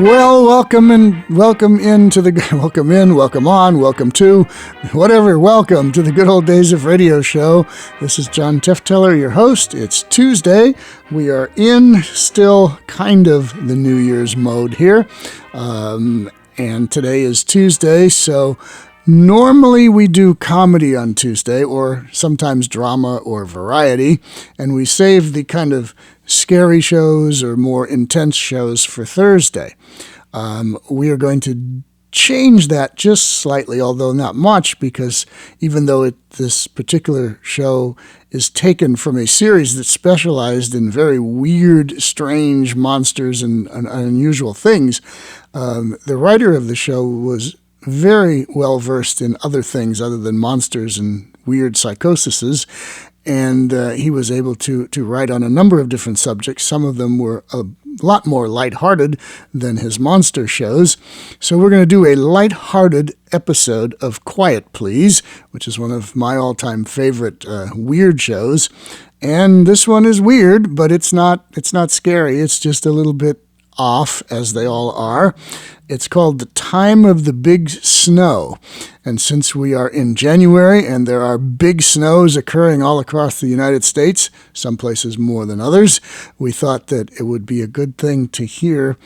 Well, welcome to the Good Old Days of Radio show. This is John Tefteller, your host. It's Tuesday. We are in still kind of the New Year's mode here. And today is Tuesday, so normally we do comedy on Tuesday, or sometimes drama or variety, and we save the kind of scary shows or more intense shows for Thursday. We are going to change that just slightly, although not much, because even though this particular show is taken from a series that specialized in very weird, strange monsters and unusual things, the writer of the show was very well versed in other things other than monsters and weird psychoses, and he was able to write on a number of different subjects. Some of them were a lot more lighthearted than his monster shows. So we're going to do a lighthearted episode of Quiet Please, which is one of my all-time favorite weird shows. And this one is weird, but it's not scary. It's just a little bit off, as they all are. It's called The Time of the Big Snow. And since we are in January and there are big snows occurring all across the United States, some places more than others, we thought that it would be a good thing to hear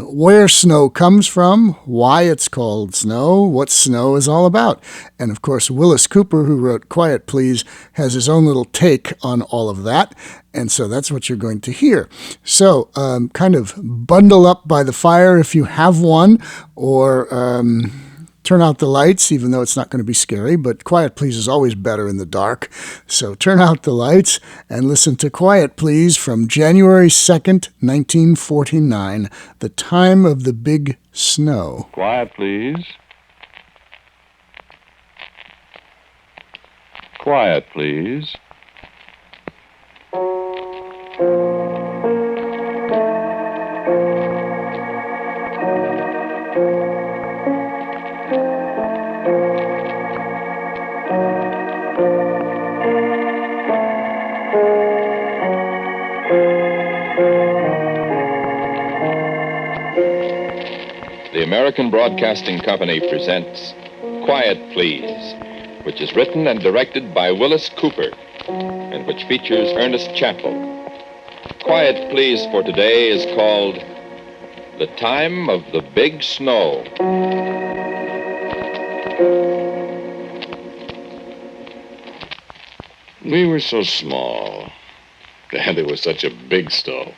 where snow comes from, why it's called snow, what snow is all about. And of course, Wyllis Cooper, who wrote Quiet Please, has his own little take on all of that. And so that's what you're going to hear. So kind of bundle up by the fire if you have one, or turn out the lights, even though it's not going to be scary, but Quiet Please is always better in the dark. So turn out the lights and listen to Quiet Please from January 2nd, 1949, The Time of the Big Snow. Quiet, please. Quiet, please. The American Broadcasting Company presents Quiet Please, which is written and directed by Wyllis Cooper, and which features Ernest Chappell. Quiet Please for today is called The Time of the Big Snow. We were so small, and it was such a big snow.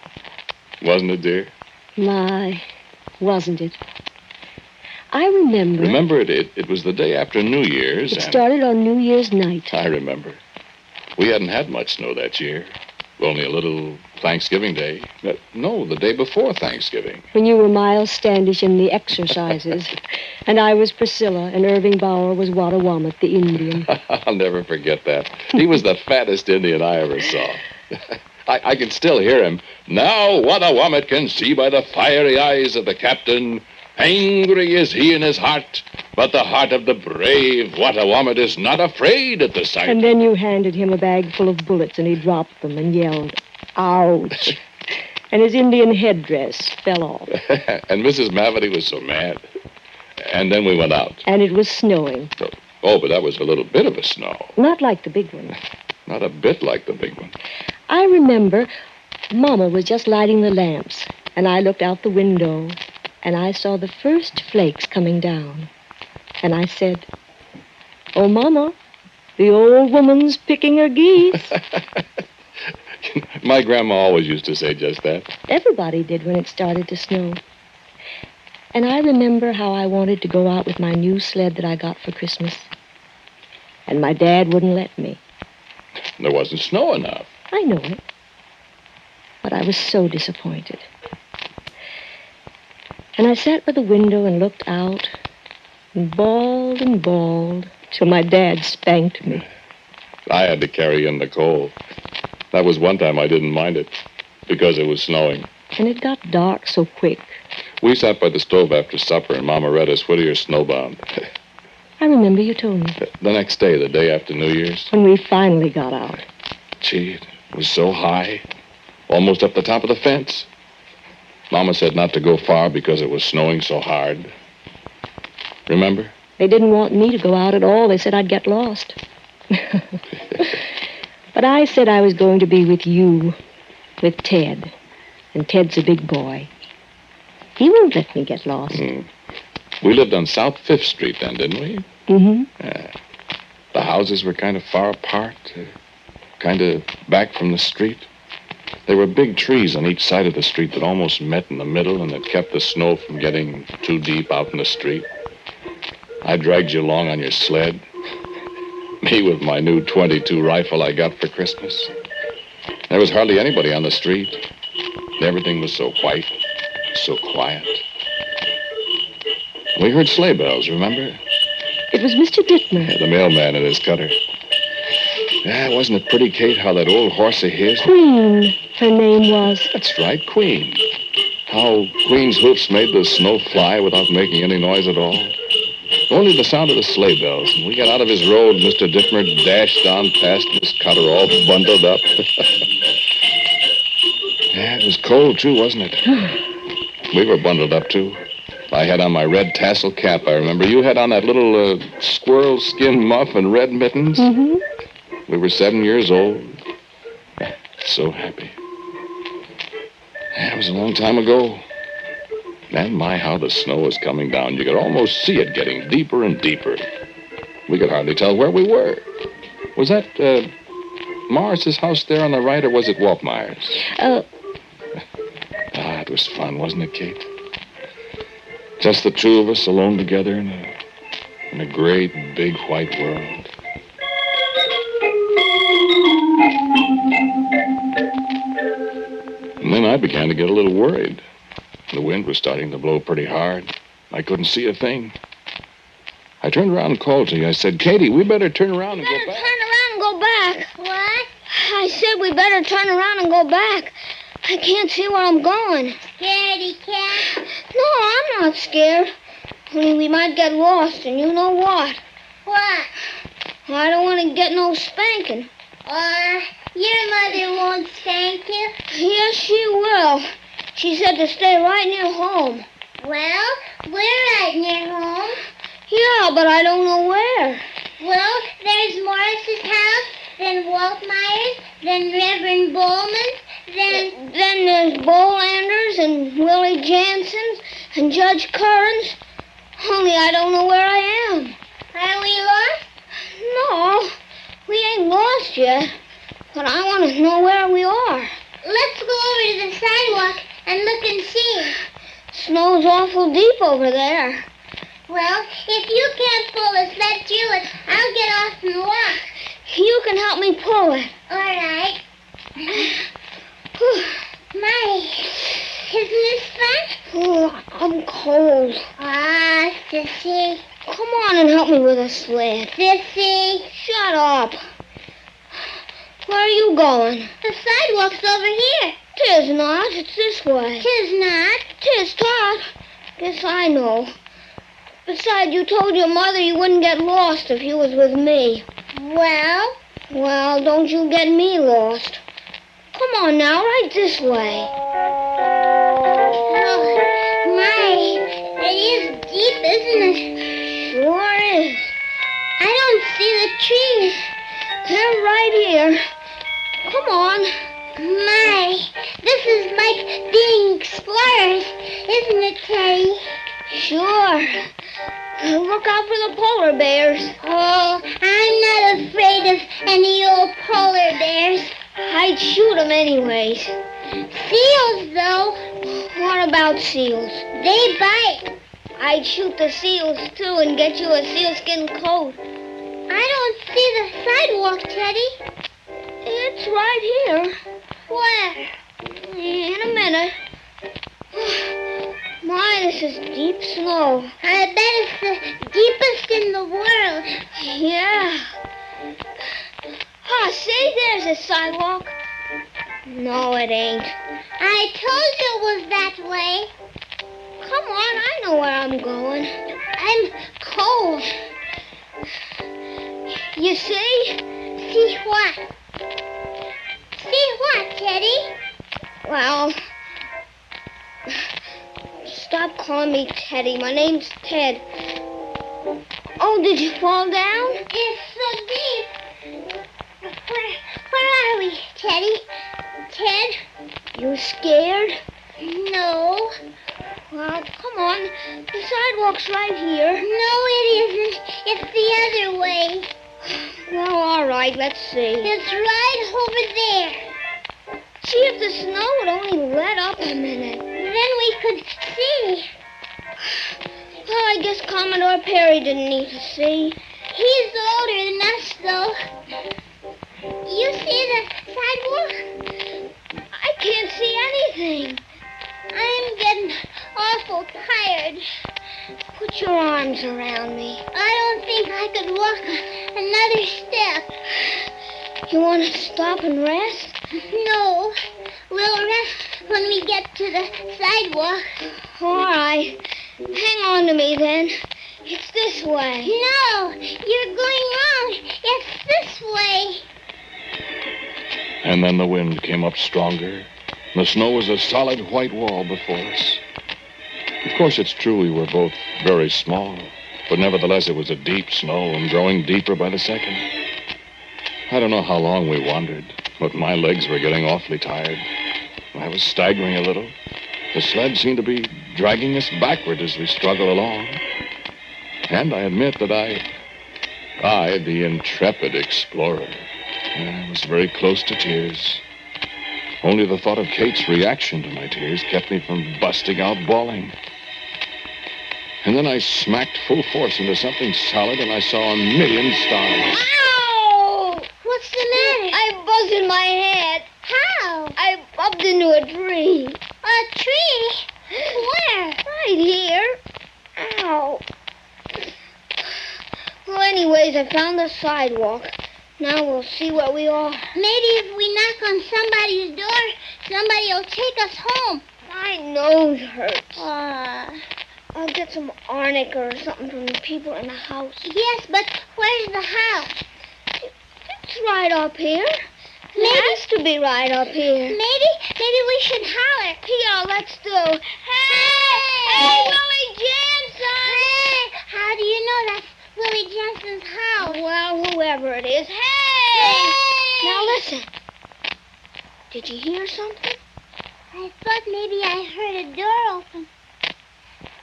Wasn't it, dear? My, wasn't it? I remember. Remember, it was the day after New Year's. It started on New Year's night. I remember. We hadn't had much snow that year. Only a little Thanksgiving Day. No, the day before Thanksgiving. When you were Miles Standish in the exercises. And I was Priscilla, and Irving Bauer was Wattawamat, the Indian. I'll never forget that. He was the fattest Indian I ever saw. I can still hear him. Now Wattawamat can see by the fiery eyes of the captain. Angry is he in his heart, but the heart of the brave Wattawamat is not afraid at the sight. And then you handed him a bag full of bullets, and he dropped them and yelled, "Ouch!" And his Indian headdress fell off. And Mrs. Mavity was so mad. And then we went out. And it was snowing. Oh, but that was a little bit of a snow. Not like the big one. Not a bit like the big one. I remember Mama was just lighting the lamps, and I looked out the window, and I saw the first flakes coming down. And I said, "Oh, Mama, the old woman's picking her geese." My grandma always used to say just that. Everybody did when it started to snow. And I remember how I wanted to go out with my new sled that I got for Christmas. And my dad wouldn't let me. There wasn't snow enough. I know it. But I was so disappointed. And I sat by the window and looked out and bawled till my dad spanked me. I had to carry in the coal. That was one time I didn't mind it because it was snowing. And it got dark so quick. We sat by the stove after supper and Mama read us Whittier's Snowbound. I remember you told me. The next day, the day after New Year's. When we finally got out. Gee, it was so high. Almost up the top of the fence. Mama said not to go far because it was snowing so hard. Remember? They didn't want me to go out at all. They said I'd get lost. But I said I was going to be with you, with Ted. And Ted's a big boy. He won't let me get lost. We lived on South 5th Street then, didn't we? Mm-hmm. The houses were kind of far apart, kind of back from the street. There were big trees on each side of the street that almost met in the middle and that kept the snow from getting too deep out in the street. I dragged you along on your sled. Me with my new .22 rifle I got for Christmas. There was hardly anybody on the street. Everything was so white, so quiet. We heard sleigh bells, remember? It was Mr. Dittmer. Yeah, the mailman in his cutter. Yeah, wasn't it pretty, Kate, how that old horse of his... Queen, her name was. That's right, Queen. How Queen's hoofs made the snow fly without making any noise at all. Only the sound of the sleigh bells. And we got out of his road, Mr. Dittmer dashed on past Miss Cutter all bundled up. Yeah, it was cold, too, wasn't it? We were bundled up, too. I had on my red tassel cap, I remember. You had on that little squirrel skin muff and red mittens. Mm-hmm. We were 7 years old. So happy. Yeah, it was a long time ago. And my, how the snow was coming down. You could almost see it getting deeper and deeper. We could hardly tell where we were. Was that Morris's house there on the right, or was it Waltmeyer's? It was fun, wasn't it, Kate? Just the two of us alone together in a great, big, white world. And then I began to get a little worried. The wind was starting to blow pretty hard. I couldn't see a thing. I turned around and called to you. I said, Katie, we better turn around and go back. Turn around and go back. What? I said we better turn around and go back. I can't see where I'm going. Scaredy cat? No, I'm not scared. Only we might get lost, and you know what? What? I don't want to get no spanking. Your mother won't spank you. Yes, she will. She said to stay right near home. Well, we're right near home. Yeah, but I don't know where. Well, there's Morris's house, then Waltmeyer's, then Reverend Bowman's, then there's Bolanders and Willie Jansen's and Judge Curran's. Only I don't know where I am. Are we lost? No, we ain't lost yet. But I want to know where we are. Let's go over to the sidewalk and look and see. Snow's awful deep over there. Well, if you can't pull us, let's do it. I'll get off and walk. You can help me pull it. All right. My, isn't this fun? Oh, I'm cold. Sissy. Come on and help me with a sled. Sissy. Shut up. Where are you going? The sidewalk's over here. 'Tis not. It's this way. 'Tis not. 'Tis not. Guess I know. Besides, you told your mother you wouldn't get lost if you was with me. Well? Well, don't you get me lost. Come on now, right this way. Oh, my. It is deep, isn't it? Sure is. I don't see the trees. They're right here. Come on. My, this is like being explorers, isn't it, Teddy? Sure. Look out for the polar bears. Oh, I'm not afraid of any old polar bears. I'd shoot them anyways. Seals, though. What about seals? They bite. I'd shoot the seals, too, and get you a sealskin coat. I don't see the sidewalk, Teddy. It's right here. Where? In a minute. My, this is deep snow. I bet it's the deepest in the world. Yeah. See, there's a sidewalk. No, it ain't. I told you it was that way. Come on, I know where I'm going. I'm cold. You see? See what? See what, Teddy? Well, stop calling me Teddy. My name's Ted. Oh, did you fall down? It's so deep. Where are we, Teddy? Ted? You scared? No. Well, come on. The sidewalk's right here. No, it isn't. It's the other way. Well, all right, let's see. It's right over there. Gee, if the snow would only let up a minute. Then we could see. Well, I guess Commodore Perry didn't need to see. He's older than us, though. You see the sidewalk? I can't see anything. I'm getting awful tired. Put your arms around me. I don't think I could walk another step. You want to stop and rest? No. We'll rest when we get to the sidewalk. All right. Hang on to me, then. It's this way. No, you're going wrong. It's this way. And then the wind came up stronger. The snow was a solid white wall before us. Of course, it's true we were both very small, but nevertheless it was a deep snow and growing deeper by the second. I don't know how long we wandered, but my legs were getting awfully tired. I was staggering a little. The sled seemed to be dragging us backward as we struggled along. And I admit that I, the intrepid explorer, I was very close to tears. Only the thought of Kate's reaction to my tears kept me from busting out bawling. And then I smacked full force into something solid, and I saw a million stars. Ow! What's the matter? I buzzed in my head. How? I bumped into a tree. A tree? Where? Right here. Ow. Well, anyways, I found the sidewalk. Now we'll see where we are. Maybe if we knock on somebody's door, somebody will take us home. My nose hurts. I'll get some arnica or something from the people in the house. Yes, but where's the house? It's right up here. It has to be right up here. Maybe we should holler. Here, let's do. Hey! Hey, Willie Jansen! Hey! How do you know that's Willie Jensen's house? Well, whoever it is. Hey! Now listen. Did you hear something? I thought maybe I heard a door open.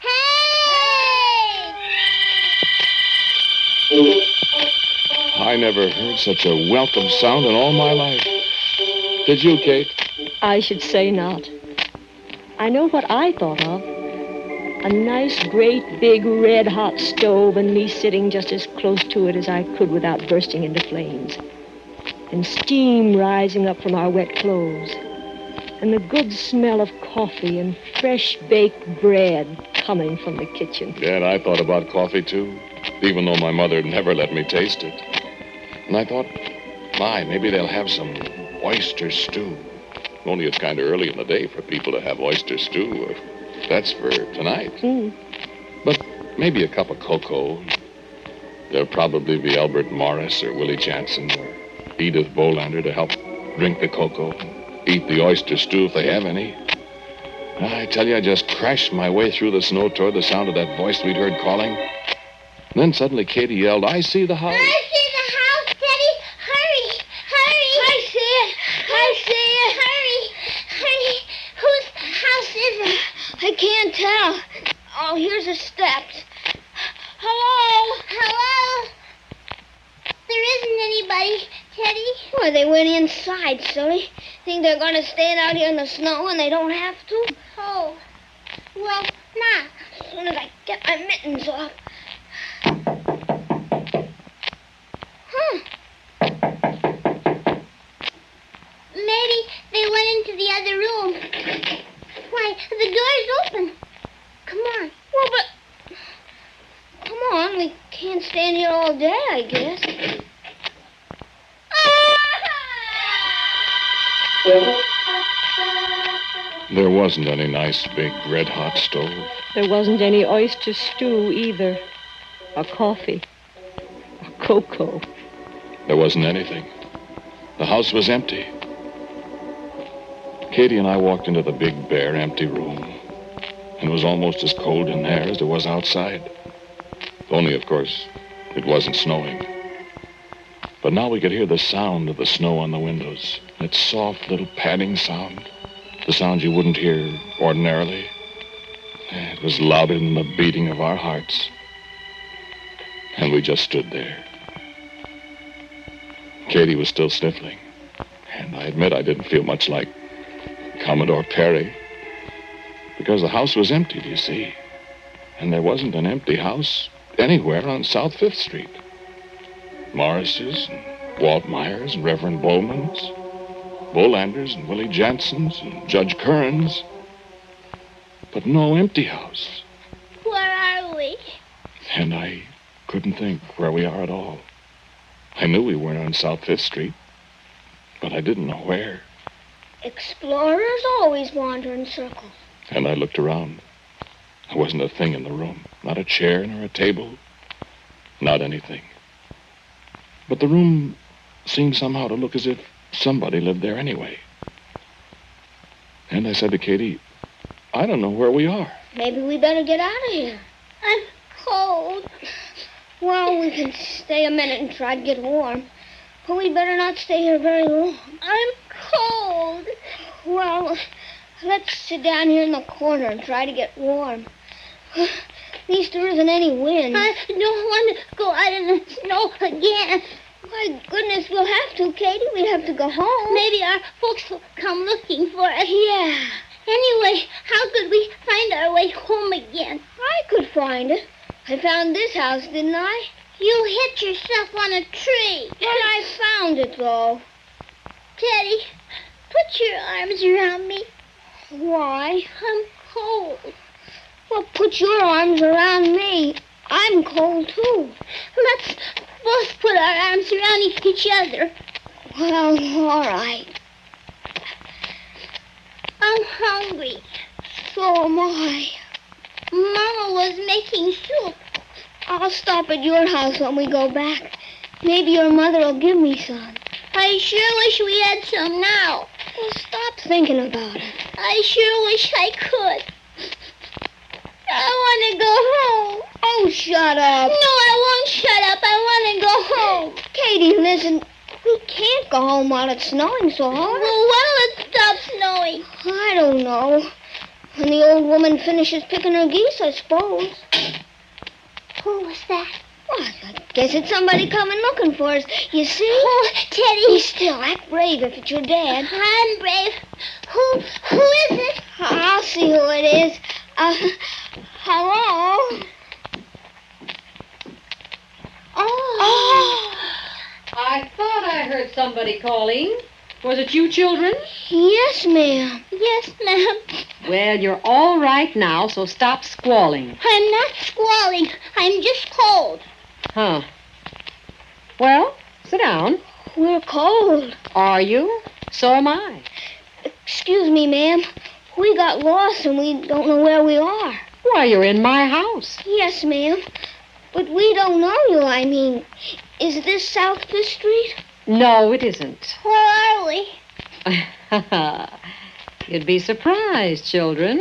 Hey! I never heard such a welcome sound in all my life. Did you, Kate? I should say not. I know what I thought of. A nice, great, big, red-hot stove and me sitting just as close to it as I could without bursting into flames. And steam rising up from our wet clothes. And the good smell of coffee and fresh baked bread coming from the kitchen. Yeah, and I thought about coffee, too, even though my mother never let me taste it. And I thought, maybe they'll have some oyster stew. Only it's kind of early in the day for people to have oyster stew. That's for tonight. But maybe a cup of cocoa. There'll probably be Albert Morris or Willie Jansen or Edith Bolander to help drink the cocoa, eat the oyster stew if they have any. I tell you, I just crashed my way through the snow toward the sound of that voice we'd heard calling. And then suddenly Katie yelled, "I see the house." I see the house, Teddy. Hurry, hurry. I see it. I see it. Hurry, hurry. Whose house is it? I can't tell. Oh, here's the steps. Hello? Hello? There isn't anybody, Teddy. Why, they went inside, silly. Think they're going to stand out here in the snow and they don't have to? Oh. Well, knock. As soon as I get my mittens off. Maybe they went into the other room. Why, the door's open. Come on. Well, but... Come on, we can't stand here all day, I guess. There wasn't any nice, big, red-hot stove. There wasn't any oyster stew either. Or coffee. Or cocoa. There wasn't anything. The house was empty. Katie and I walked into the big, bare, empty room. and it was almost as cold in there as it was outside. Only, of course, it wasn't snowing. But now we could hear the sound of the snow on the windows. That soft little padding sound. The sound you wouldn't hear ordinarily. It was louder than the beating of our hearts. And we just stood there. Katie was still sniffling. And I admit I didn't feel much like Commodore Perry. Because the house was empty, you see. And there wasn't an empty house anywhere on South 5th Street. Morris's and Walt Myers and Reverend Bowman's, Bolanders and Willie Jansen's and Judge Kern's. But no empty house. Where are we? And I couldn't think where we are at all. I knew we weren't on South 5th Street, but I didn't know where. Explorers always wander in circles. And I looked around. There wasn't a thing in the room. Not a chair nor a table. Not anything. But the room seemed somehow to look as if somebody lived there anyway. And I said to Katie, I don't know where we are. Maybe we better get out of here. I'm cold. Well, we can stay a minute and try to get warm. But we better not stay here very long. I'm cold. Well, let's sit down here in the corner and try to get warm. At least there isn't any wind. I don't want to go out in the snow again. My goodness, we'll have to, Katie. We'll have to go home. Maybe our folks will come looking for us. Yeah. Anyway, how could we find our way home again? I could find it. I found this house, didn't I? You hit yourself on a tree. But I found it, though. Teddy, put your arms around me. Why? I'm cold. Well, put your arms around me. I'm cold, too. Let's both put our arms around each other. Well, all right. I'm hungry. So am I. Mama was making soup. I'll stop at your house when we go back. Maybe your mother will give me some. I sure wish we had some now. Well, stop thinking about it. I sure wish I could. I want to go home. Oh, shut up. No, I won't shut up. I want to go home. Katie, listen. We can't go home while it's snowing so hard. Well, when'll it stop snowing? I don't know. When the old woman finishes picking her geese, I suppose. Who was that? Well, I guess it's somebody coming looking for us. You see? Oh, Teddy. Be still. Act brave if it's your dad. I'm brave. Who is it? I'll see who it is. Hello? Oh. I thought I heard somebody calling. Was it you children? Yes, ma'am. Yes, ma'am. Well, you're all right now, so stop squalling. I'm not squalling. I'm just cold. Huh. Well, sit down. We're cold. Are you? So am I. Excuse me, ma'am. We got lost and we don't know where we are. Why, you're in my house. Yes, ma'am. But we don't know you, I mean. Is this South 5th Street? No, it isn't. Where are we? You'd be surprised, children.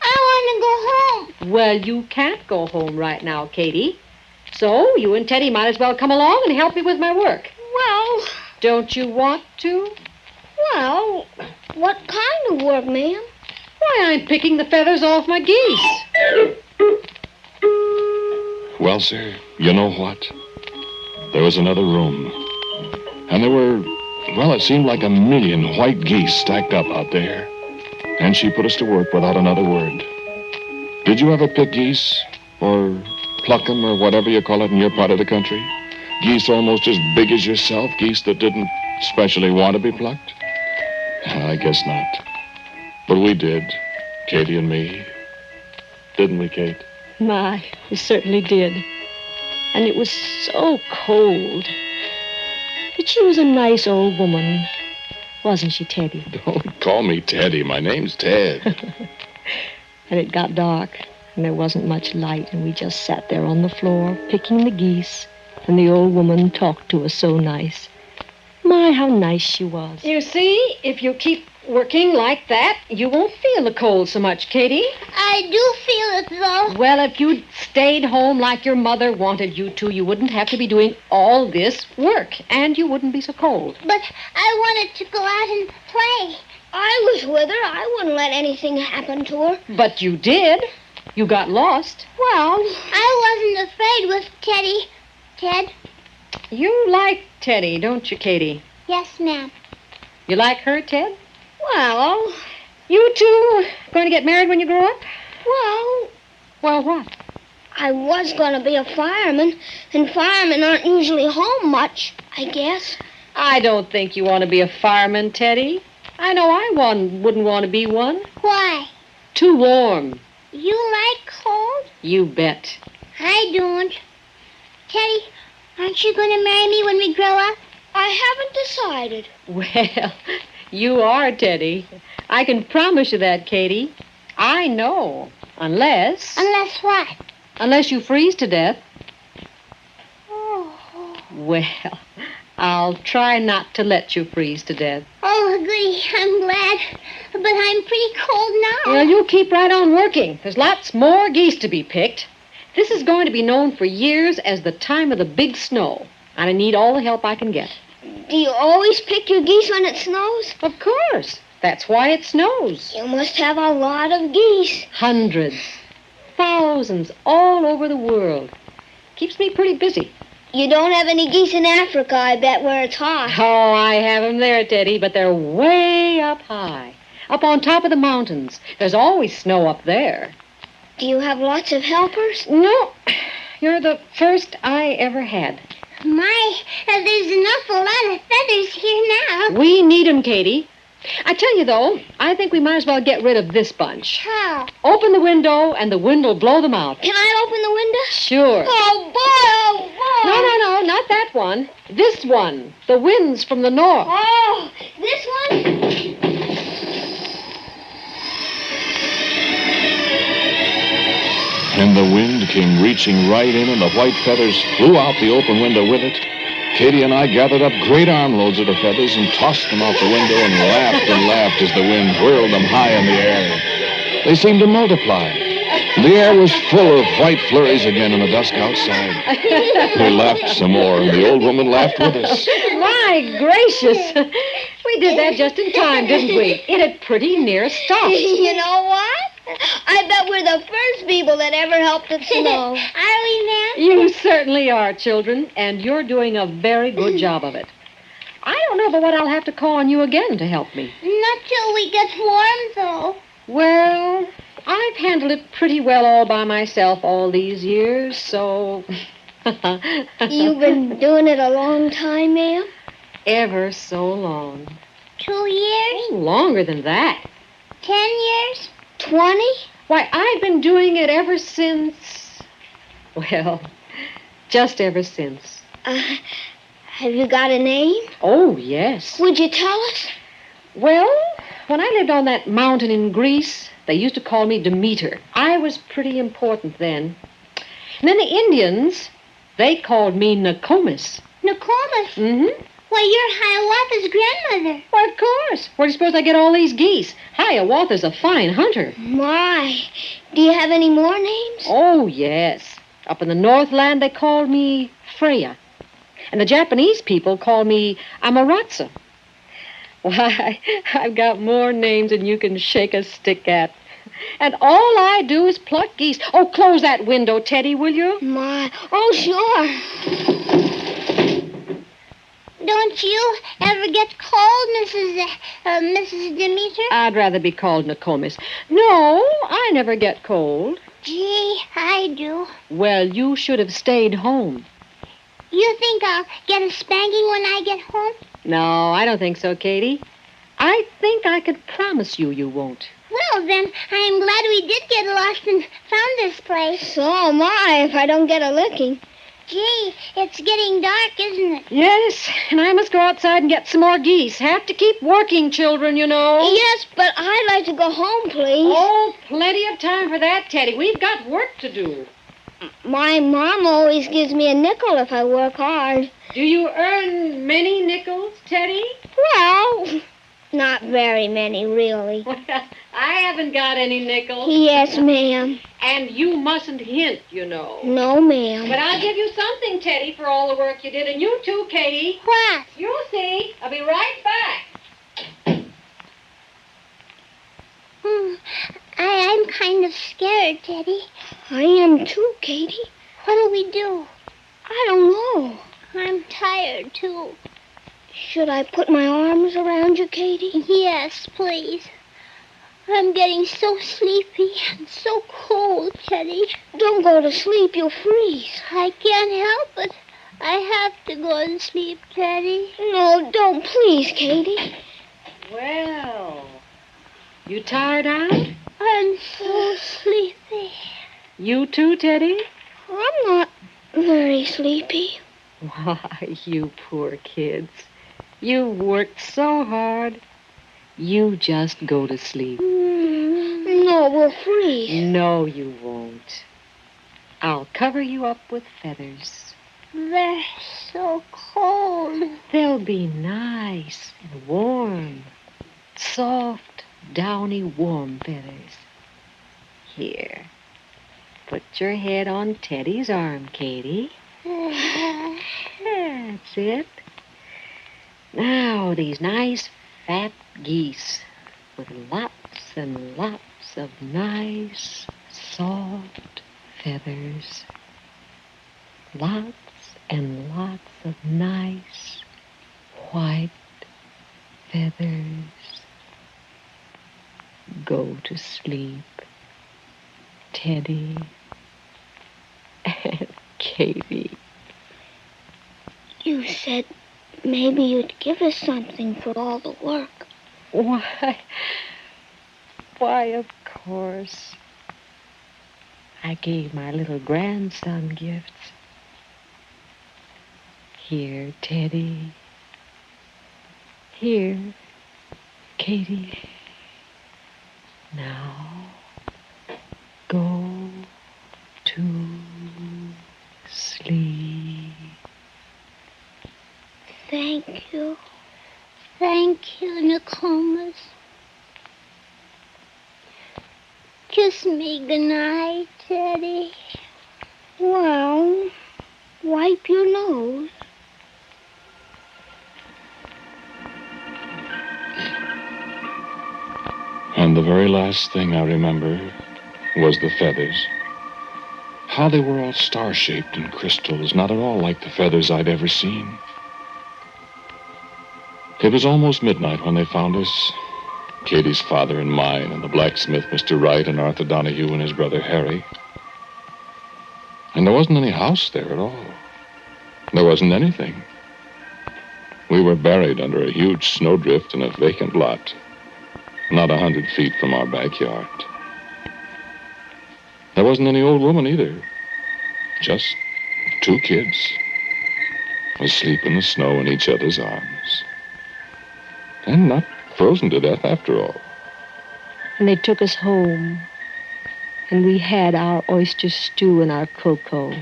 I want to go home. Well, you can't go home right now, Katie. So you and Teddy might as well come along and help me with my work. Well, Don't you want to? well, what kind of work, ma'am? Why, I'm picking the feathers off my geese. Well, sir, you know what? There was another room. And there were, well, it seemed like 1,000,000 white geese stacked up out there. And she put us to work without another word. Did you ever pick geese? Or pluck them, or whatever you call it in your part of the country? Geese almost as big as yourself? Geese that didn't specially want to be plucked? I guess not. But we did, Katie and me. Didn't we, Kate? My, we certainly did. And it was so cold. But she was a nice old woman, wasn't she, Teddy? Don't call me Teddy. My name's Ted. And it got dark, and there wasn't much light, and we just sat there on the floor, picking the geese, and the old woman talked to us so nice. My, how nice she was. You see, if you keep working like that, you won't feel the cold so much, Katie. I do feel it, though. Well, if you'd stayed home like your mother wanted you to, you wouldn't have to be doing all this work, and you wouldn't be so cold. But I wanted to go out and play. I was with her. I wouldn't let anything happen to her. But you did. You got lost. Well, I wasn't afraid with Teddy. Ted? You like Teddy, don't you, Katie? Yes, ma'am. You like her, Ted? well, You two going to get married when you grow up? well, Well, what? I was going to be a fireman, and firemen aren't usually home much, I guess. I don't think you want to be a fireman, Teddy. I know wouldn't want to be one. Why? Too warm. You like cold? You bet. I don't. Teddy, aren't you going to marry me when we grow up? I haven't decided. Well, you are, Teddy. I can promise you that, Katie. I know. Unless What? unless you freeze to death. Oh, Well, I'll try not to let you freeze to death. goody. I'm glad. But I'm pretty cold now. Well, you keep right on working. There's lots more geese to be picked. This is going to be known for years as the time of the big snow. And I need all the help I can get. Do you always pick your geese when it snows? Of course. That's why it snows. You must have a lot of geese. Hundreds. Thousands all over the world. Keeps me pretty busy. You don't have any geese in Africa, I bet, where it's hot. Oh, I have 'em there, Teddy, but they're way up high. Up on top of the mountains. There's always snow up there. Do you have lots of helpers? No, you're the first I ever had. My, there's an awful lot of feathers here now. We need 'em, Katie. I tell you, though, I think we might as well get rid of this bunch. How? Open the window, and the wind will blow them out. Can I open the window? Sure. Oh, boy, No, not that one. This one. The wind's from the north. Oh, this one? And the wind came reaching right in, and the white feathers flew out the open window with it. Katie and I gathered up great armloads of the feathers and tossed them out the window and laughed as the wind whirled them high in the air. They seemed to multiply. The air was full of white flurries again in the dusk outside. We laughed some more, and the old woman laughed with us. My gracious. We did that just in time, didn't we? It had pretty near stopped. You know what? I bet we're the first people that ever helped it snow. Are we, ma'am? You certainly are, children, and you're doing a very good job of it. I don't know but what I'll have to call on you again to help me. Not till we get warm, though. Well, I've handled it pretty well all by myself all these years, so... You've been doing it a long time, ma'am? Ever so long. 2 years? Longer than that. 10 years? 20? Why, I've been doing it ever since... Well, just ever since. Have you got a name? Oh, yes. Would you tell us? Well, when I lived on that mountain in Greece, they used to call me Demeter. I was pretty important then. And then the Indians, they called me Nokomis. Nokomis? Mm-hmm. Why, you're Hiawatha's grandmother. Why, of course. Where do you suppose I get all these geese? Hiawatha's a fine hunter. My. Do you have any more names? Oh, yes. Up in the Northland, they called me Freya. And the Japanese people call me Amaterasu. Why, I've got more names than you can shake a stick at. And all I do is pluck geese. Oh, close that window, Teddy, will you? My. Oh, sure. Don't you ever get cold, Mrs. Demeter? I'd rather be called Nokomis. No, I never get cold. Gee, I do. Well, you should have stayed home. You think I'll get a spanking when I get home? No, I don't think so, Katie. I think I could promise you won't. Well, then, I'm glad we did get lost and found this place. So am I if I don't get a licking. Gee, it's getting dark, isn't it? Yes, and I must go outside and get some more geese. Have to keep working, children, you know. Yes, but I'd like to go home, please. Oh, plenty of time for that, Teddy. We've got work to do. My mom always gives me a nickel if I work hard. Do you earn many nickels, Teddy? Well, Not very many, really. Well, I haven't got any nickels. Yes, ma'am. And you mustn't hint, you know. No, ma'am. But I'll give you something, Teddy, for all the work you did. And you too, Katie. What? You'll see. I'll be right back. I'm kind of scared, Teddy. I am too, Katie. What do we do? I don't know. I'm tired, too. Should I put my arms around you, Katie? Yes, please. I'm getting so sleepy and so cold, Teddy. Don't go to sleep. You'll freeze. I can't help it. I have to go to sleep, Teddy. No, don't, please, Katie. Well, you tired out? I'm so sleepy. You too, Teddy? I'm not very sleepy. Why, you poor kids. You worked so hard. You just go to sleep. No, we'll freeze. No, you won't. I'll cover you up with feathers. They're so cold. They'll be nice and warm. Soft, downy, warm feathers. Here. Put your head on Teddy's arm, Katie. That's it. Now, these nice fat geese with lots and lots of nice, soft feathers. Lots and lots of nice, white feathers. Go to sleep, Teddy and Katie. You said maybe you'd give us something for all the work. Why, of course. I gave my little grandson gifts. Here, Teddy. Here, Katie. Now, go to sleep. Thank you. Thank you, Nicomas. Kiss me goodnight, Teddy. Well, wipe your nose. And the very last thing I remember was the feathers. How they were all star-shaped and crystals, not at all like the feathers I'd ever seen. It was almost midnight when they found us, Katie's father and mine, and the blacksmith, Mr. Wright, and Arthur Donahue and his brother Harry. And there wasn't any house there at all. There wasn't anything. We were buried under a huge snowdrift in a vacant lot, not 100 feet from our backyard. There wasn't any old woman either. Just two kids asleep in the snow in each other's arms. And not frozen to death after all. And they took us home. And we had our oyster stew and our cocoa.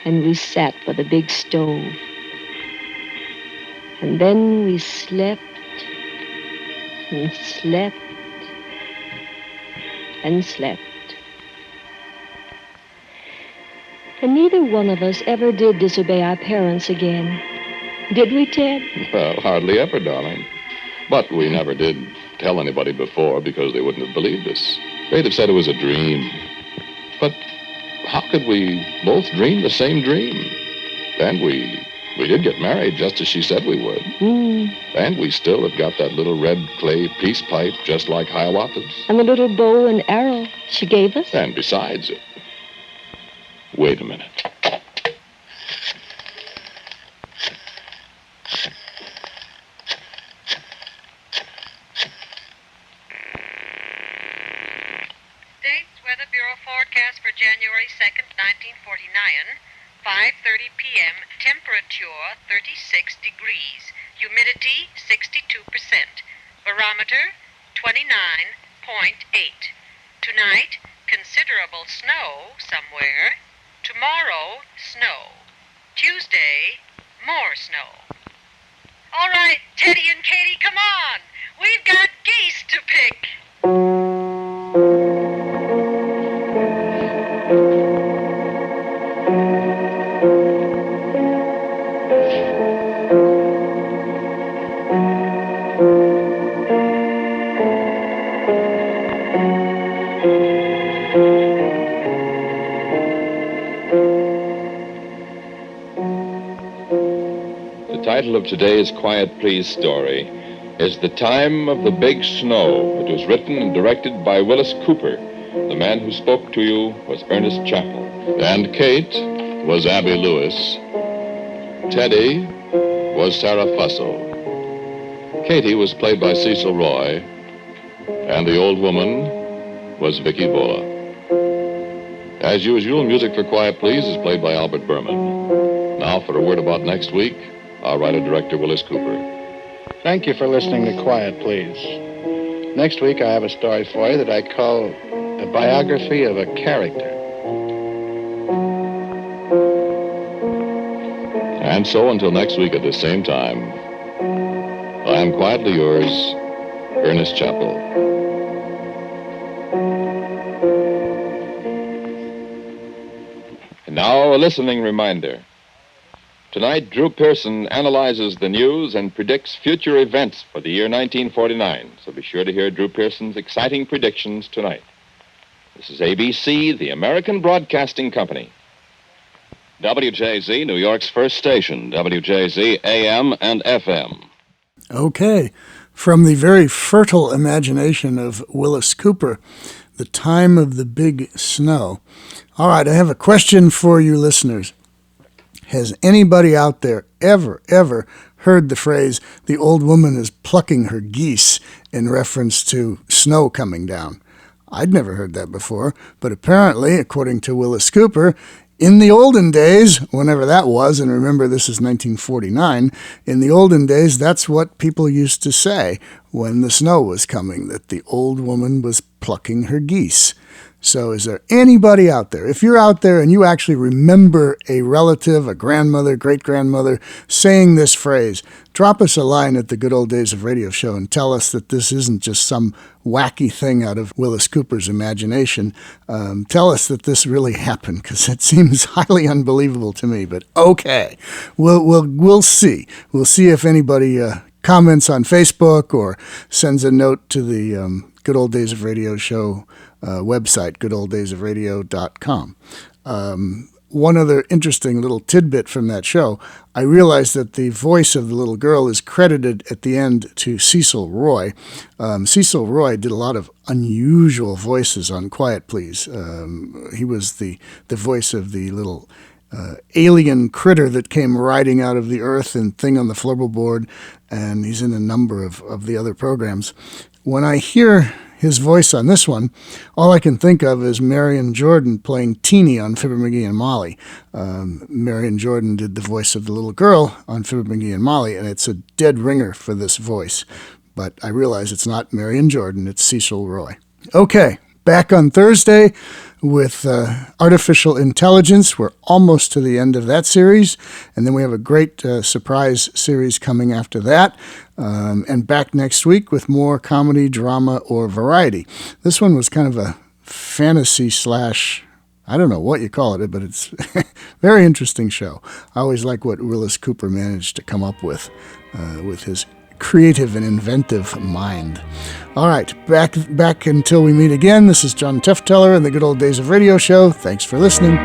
And we sat by the big stove. And then we slept and slept and slept. And neither one of us ever did disobey our parents again. Did we, Ted? Well, hardly ever, darling. But we never did tell anybody before because they wouldn't have believed us. They'd have said it was a dream. But how could we both dream the same dream? And we did get married just as she said we would. And we still have got that little red clay peace pipe just like Hiawatha's. And the little bow and arrow she gave us. And besides it, wait a minute. States Weather Bureau forecast for January 2nd, 1949. 5:30 p.m. Temperature 36 degrees. Humidity 62%. Barometer 29.8. Tonight, considerable snow somewhere. Tomorrow, snow. Tuesday, more snow. All right, Teddy and Katie, come on. We've got geese to pick. The title of today's Quiet Please story is The Time of the Big Snow. It was written and directed by Wyllis Cooper. The man who spoke to you was Ernest Chappell. And Kate was Abby Lewis. Teddy was Sarah Fussell. Katie was played by Cecil Roy. And the old woman was Vicky Bola. As usual, music for Quiet Please is played by Albert Berman. Now for a word about next week, our writer-director Wyllis Cooper. Thank you for listening to Quiet Please. Next week, I have a story for you that I call a biography of a character. And so until next week at the same time, I am quietly yours, Ernest Chappell. And now a listening reminder. Tonight, Drew Pearson analyzes the news and predicts future events for the year 1949. So be sure to hear Drew Pearson's exciting predictions tonight. This is ABC, the American Broadcasting Company. WJZ, New York's first station. WJZ, AM and FM. Okay. From the very fertile imagination of Wyllis Cooper, The Time of the Big Snow. All right, I have a question for you listeners. Has anybody out there ever heard the phrase, the old woman is plucking her geese, in reference to snow coming down? I'd never heard that before, but apparently, according to Wyllis Cooper, in the olden days, whenever that was, and remember this is 1949, in the olden days, that's what people used to say when the snow was coming, that the old woman was plucking her geese. So is there anybody out there, if you're out there and you actually remember a relative, a grandmother, great-grandmother, saying this phrase, drop us a line at the Good Old Days of Radio show and tell us that this isn't just some wacky thing out of Wyllis Cooper's imagination. Tell us that this really happened, because it seems highly unbelievable to me. But okay, we'll see. We'll see if anybody comments on Facebook or sends a note to the Good Old Days of Radio show website, goodoldaysofradio.com. One other interesting little tidbit from that show, I realized that the voice of the little girl is credited at the end to Cecil Roy. Cecil Roy did a lot of unusual voices on Quiet Please. He was the voice of the little alien critter that came riding out of the earth and Thing on the Floorboard, and he's in a number of the other programs. When I hear his voice on this one, all I can think of is Marion Jordan playing Teeny on Fibber McGee and Molly. Marion Jordan did the voice of the little girl on Fibber McGee and Molly, and it's a dead ringer for this voice. But I realize it's not Marion Jordan, it's Cecil Roy. Okay, back on Thursday with Artificial Intelligence. We're almost to the end of that series, and then we have a great surprise series coming after that. And back next week with more comedy, drama, or variety. This one was kind of a fantasy slash, I don't know what you call it, but it's a very interesting show. I always like what Wyllis Cooper managed to come up with his creative and inventive mind. All right, back until we meet again. This is John Tefteller and the Good Old Days of Radio show. Thanks for listening.